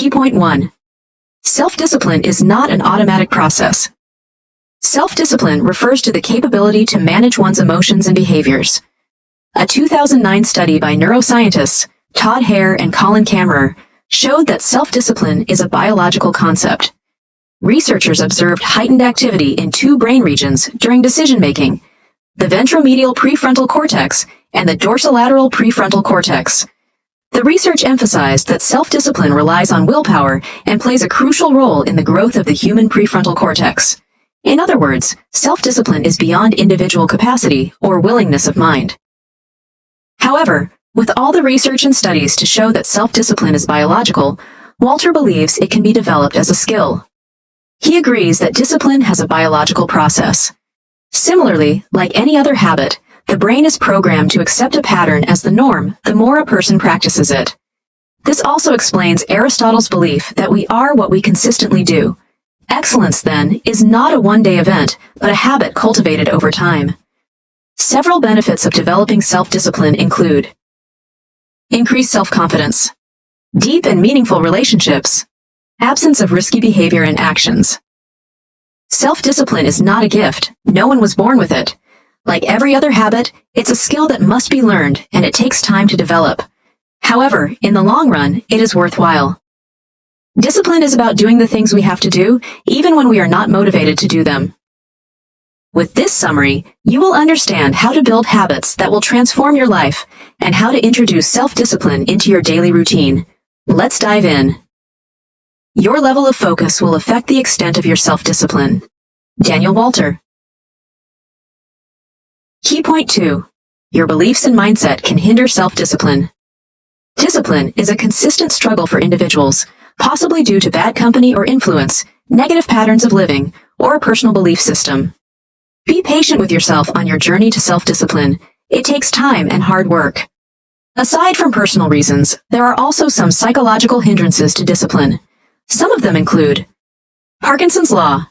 Key point 1. Self-discipline is not an automatic process. Self-discipline refers to the capability to manage one's emotions and behaviors. A 2009 study by neuroscientists Todd Hare and Colin Kammerer showed that self-discipline is a biological concept. Researchers observed heightened activity in two brain regions during decision-making, the ventromedial prefrontal cortex and the dorsolateral prefrontal cortex. The research emphasized that self-discipline relies on willpower and plays a crucial role in the growth of the human prefrontal cortex. In other words, self-discipline is beyond individual capacity or willingness of mind. However, with all the research and studies to show that self-discipline is biological, Walter believes it can be developed as a skill. He agrees that discipline has a biological process. Similarly, like any other habit, the brain is programmed to accept a pattern as the norm the more a person practices it. This also explains Aristotle's belief that we are what we consistently do. Excellence, then, is not a one-day event, but a habit cultivated over time. Several benefits of developing self-discipline include increased self-confidence, deep and meaningful relationships, absence of risky behavior and actions. Self-discipline is not a gift. No one was born with it. Like every other habit, it's a skill that must be learned, and it takes time to develop. However, in the long run, it is worthwhile. Discipline is about doing the things we have to do, even when we are not motivated to do them. With this summary, you will understand how to build habits that will transform your life and how to introduce self-discipline into your daily routine. Let's dive in. Your level of focus will affect the extent of your self-discipline. Daniel Walter. Key point 2. Your beliefs and mindset can hinder self-discipline. Discipline is a consistent struggle for individuals, possibly due to bad company or influence, negative patterns of living, or a personal belief system. Be patient with yourself on your journey to self-discipline. It takes time and hard work. Aside from personal reasons, there are also some psychological hindrances to discipline. Some of them include Parkinson's Law.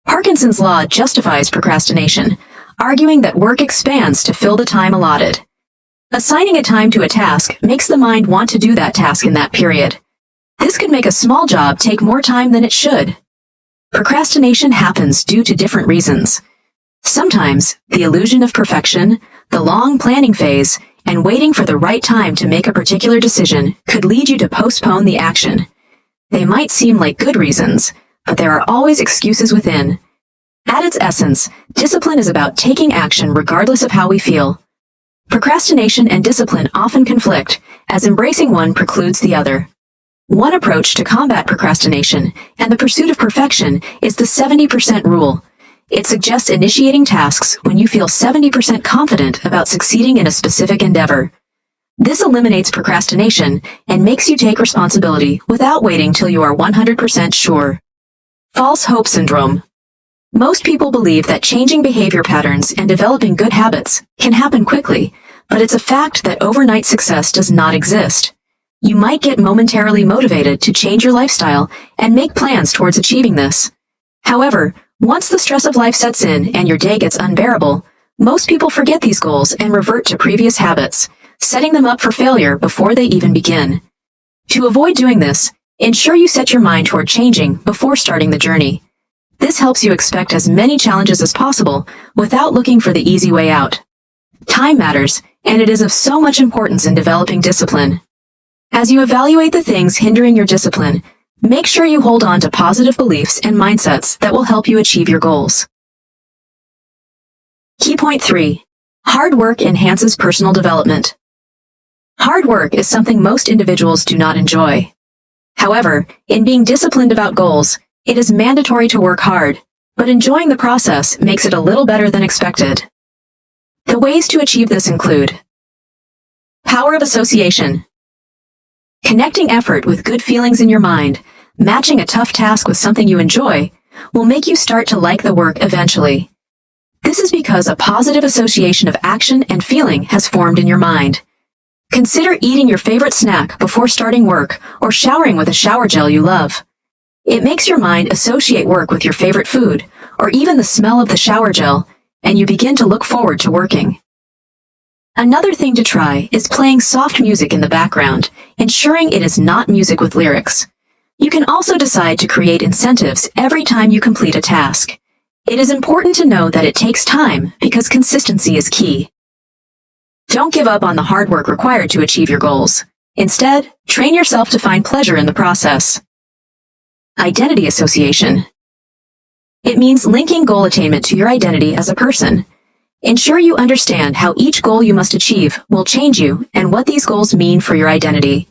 Parkinson's Law justifies procrastination, arguing that work expands to fill the time allotted. Assigning a time to a task makes the mind want to do that task in that period. This could make a small job take more time than it should. Procrastination happens due to different reasons. Sometimes, the illusion of perfection, the long planning phase, and waiting for the right time to make a particular decision could lead you to postpone the action. They might seem like good reasons, but there are always excuses within. At its essence, discipline is about taking action regardless of how we feel. Procrastination and discipline often conflict, as embracing one precludes the other. One approach to combat procrastination and the pursuit of perfection is the 70% rule. It suggests initiating tasks when you feel 70% confident about succeeding in a specific endeavor. This eliminates procrastination and makes you take responsibility without waiting till you are 100% sure. False hope syndrome. Most people believe that changing behavior patterns and developing good habits can happen quickly, but it's a fact that overnight success does not exist. You might get momentarily motivated to change your lifestyle and make plans towards achieving this. However, once the stress of life sets in and your day gets unbearable, most people forget these goals and revert to previous habits, setting them up for failure before they even begin. To avoid doing this, ensure you set your mind toward changing before starting the journey. This helps you expect as many challenges as possible without looking for the easy way out. Time matters, and it is of so much importance in developing discipline. As you evaluate the things hindering your discipline, make sure you hold on to positive beliefs and mindsets that will help you achieve your goals. Key point 3. Hard work enhances personal development. Hard work is something most individuals do not enjoy. However, in being disciplined about goals, it is mandatory to work hard, but enjoying the process makes it a little better than expected. The ways to achieve this include power of association. Connecting effort with good feelings in your mind, matching a tough task with something you enjoy, will make you start to like the work eventually. This is because a positive association of action and feeling has formed in your mind. Consider eating your favorite snack before starting work or showering with a shower gel you love. It makes your mind associate work with your favorite food or even the smell of the shower gel, and you begin to look forward to working. Another thing to try is playing soft music in the background, ensuring it is not music with lyrics. You can also decide to create incentives every time you complete a task. It is important to know that it takes time because consistency is key. Don't give up on the hard work required to achieve your goals. Instead, train yourself to find pleasure in the process. Identity association. It means linking goal attainment to your identity as a person. Ensure you understand how each goal you must achieve will change you and what these goals mean for your identity.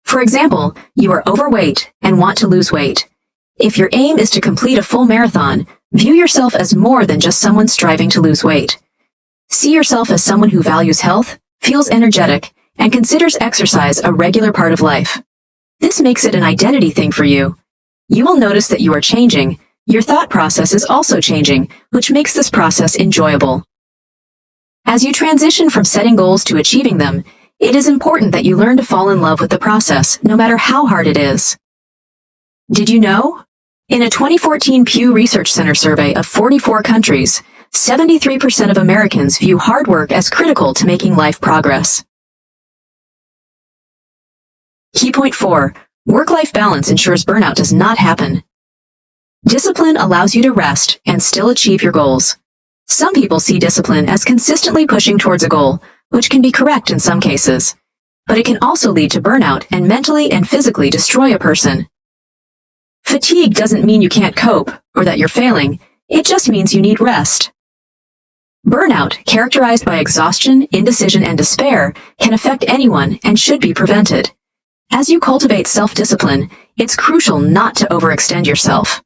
For example, you are overweight and want to lose weight. If your aim is to complete a full marathon, view yourself as more than just someone striving to lose weight. See yourself as someone who values health, feels energetic, and considers exercise a regular part of life. This makes it an identity thing for you. You will notice that you are changing. Your thought process is also changing, which makes this process enjoyable. As you transition from setting goals to achieving them, it is important that you learn to fall in love with the process, no matter how hard it is. Did you know? In a 2014 Pew Research Center survey of 44 countries, 73% of Americans view hard work as critical to making life progress. Key point 4. Work-life balance ensures burnout does not happen. Discipline allows you to rest and still achieve your goals. Some people see discipline as consistently pushing towards a goal, which can be correct in some cases. But it can also lead to burnout and mentally and physically destroy a person. Fatigue doesn't mean you can't cope or that you're failing. It just means you need rest. Burnout, characterized by exhaustion, indecision, and despair, can affect anyone and should be prevented. As you cultivate self-discipline, it's crucial not to overextend yourself.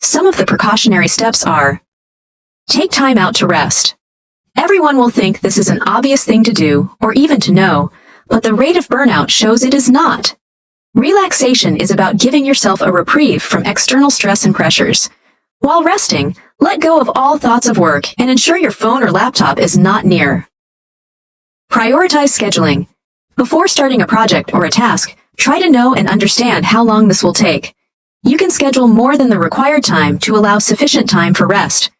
Some of the precautionary steps are: take time out to rest. Everyone will think this is an obvious thing to do or even to know, but the rate of burnout shows it is not. Relaxation is about giving yourself a reprieve from external stress and pressures. While resting, let go of all thoughts of work and ensure your phone or laptop is not near. Prioritize scheduling. Before starting a project or a task, try to know and understand how long this will take. You can schedule more than the required time to allow sufficient time for rest.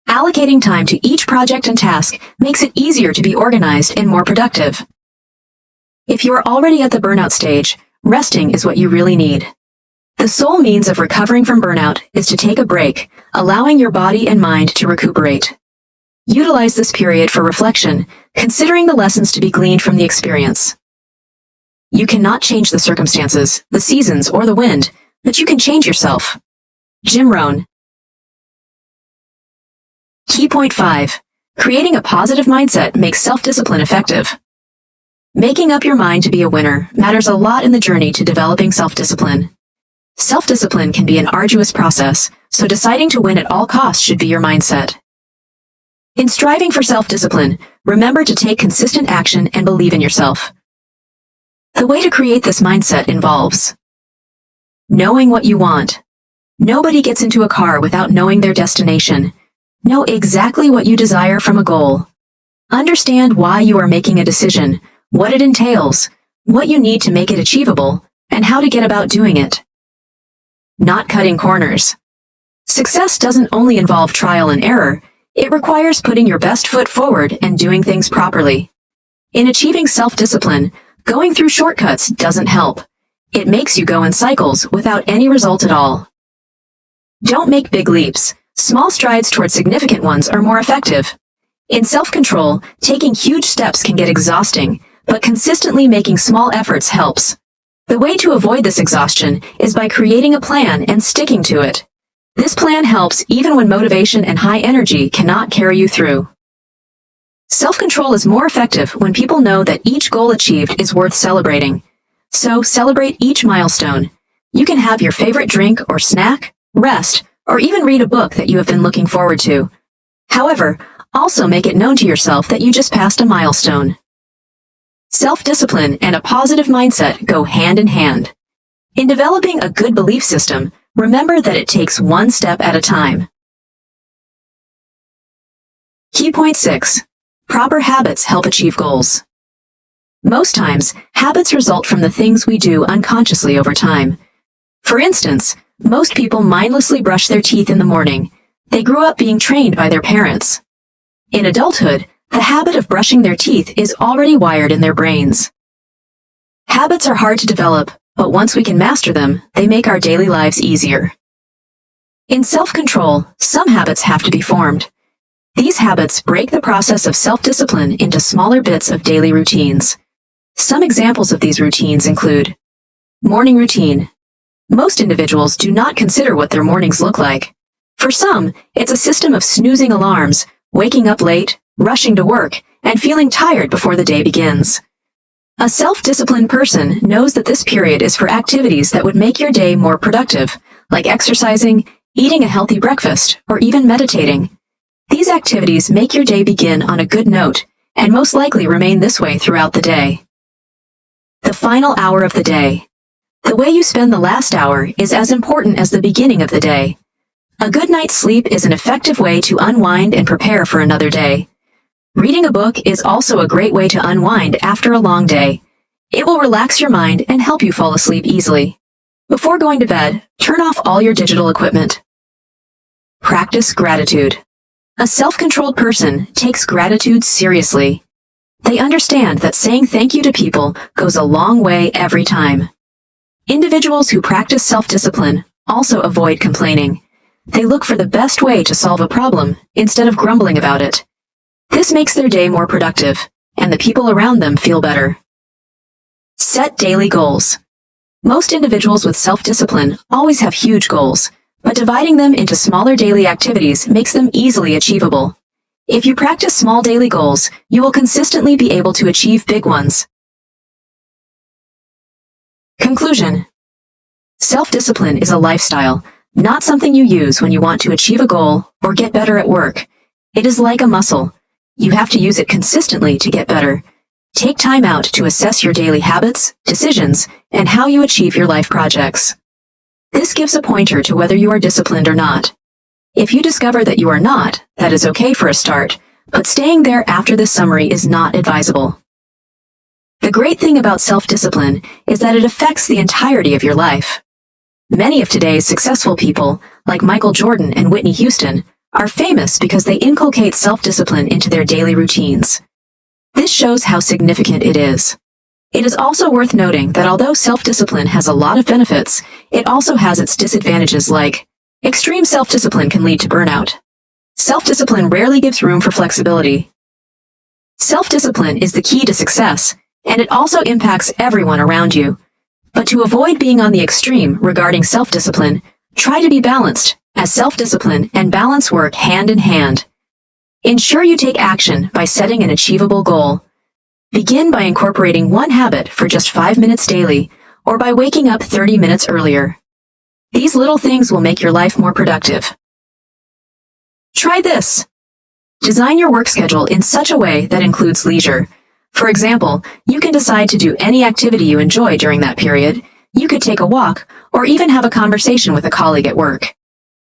Allocating time to each project and task makes it easier to be organized and more productive. If you are already at the burnout stage, resting is what you really need. The sole means of recovering from burnout is to take a break, allowing your body and mind to recuperate. Utilize this period for reflection, considering the lessons to be gleaned from the experience. You cannot change the circumstances, the seasons, or the wind, but you can change yourself. Jim Rohn. Key point 5. Creating a positive mindset makes self-discipline effective. Making up your mind to be a winner matters a lot in the journey to developing self-discipline. Self-discipline can be an arduous process, so deciding to win at all costs should be your mindset. In striving for self-discipline, remember to take consistent action and believe in yourself. The way to create this mindset involves knowing what you want. Nobody gets into a car without knowing their destination. Know exactly what you desire from a goal. Understand why you are making a decision, what it entails, what you need to make it achievable, and how to get about doing it. Not cutting corners. Success doesn't only involve trial and error, it requires putting your best foot forward and doing things properly. In achieving self-discipline, going through shortcuts doesn't help. It makes you go in cycles without any result at all. Don't make big leaps. Small strides toward significant ones are more effective. In self-control, taking huge steps can get exhausting, but consistently making small efforts helps. The way to avoid this exhaustion is by creating a plan and sticking to it. This plan helps even when motivation and high energy cannot carry you through. Self-control is more effective when people know that each goal achieved is worth celebrating. So celebrate each milestone. You can have your favorite drink or snack, rest, or even read a book that you have been looking forward to. However, also make it known to yourself that you just passed a milestone. Self-discipline and a positive mindset go hand in hand. In developing a good belief system, remember that it takes one step at a time. Key point 6. Proper habits help achieve goals. Most times, habits result from the things we do unconsciously over time. For instance, most people mindlessly brush their teeth in the morning. They grew up being trained by their parents. In adulthood, the habit of brushing their teeth is already wired in their brains. Habits are hard to develop, but once we can master them, they make our daily lives easier. In self-control, some habits have to be formed. These habits break the process of self-discipline into smaller bits of daily routines. Some examples of these routines include morning routine. Most individuals do not consider what their mornings look like. For some, it's a system of snoozing alarms, waking up late, rushing to work, and feeling tired before the day begins. A self-disciplined person knows that this period is for activities that would make your day more productive, like exercising, eating a healthy breakfast, or even meditating. These activities make your day begin on a good note, and most likely remain this way throughout the day. The final hour of the day. The way you spend the last hour is as important as the beginning of the day. A good night's sleep is an effective way to unwind and prepare for another day. Reading a book is also a great way to unwind after a long day. It will relax your mind and help you fall asleep easily. Before going to bed, turn off all your digital equipment. Practice gratitude. A self-controlled person takes gratitude seriously. They understand that saying thank you to people goes a long way every time. Individuals who practice self-discipline also avoid complaining. They look for the best way to solve a problem instead of grumbling about it. This makes their day more productive, and the people around them feel better. Set daily goals. Most individuals with self-discipline always have huge goals, but dividing them into smaller daily activities makes them easily achievable. If you practice small daily goals, you will consistently be able to achieve big ones. Conclusion. Self-discipline is a lifestyle, not something you use when you want to achieve a goal or get better at work. It is like a muscle. You have to use it consistently to get better. Take time out to assess your daily habits, decisions, and how you achieve your life projects. This gives a pointer to whether you are disciplined or not. If you discover that you are not, that is okay for a start, but staying there after this summary is not advisable. The great thing about self-discipline is that it affects the entirety of your life. Many of today's successful people, like Michael Jordan and Whitney Houston, are famous because they inculcate self-discipline into their daily routines. This shows how significant it is. It is also worth noting that although self-discipline has a lot of benefits, it also has its disadvantages like extreme self-discipline can lead to burnout. Self-discipline rarely gives room for flexibility. Self-discipline is the key to success, and it also impacts everyone around you. But to avoid being on the extreme regarding self-discipline, try to be balanced, as self-discipline and balance work hand in hand. Ensure you take action by setting an achievable goal. Begin by incorporating one habit for just 5 minutes daily, or by waking up 30 minutes earlier. These little things will make your life more productive. Try this. Design your work schedule in such a way that includes leisure. For example, you can decide to do any activity you enjoy during that period. You could take a walk, or even have a conversation with a colleague at work.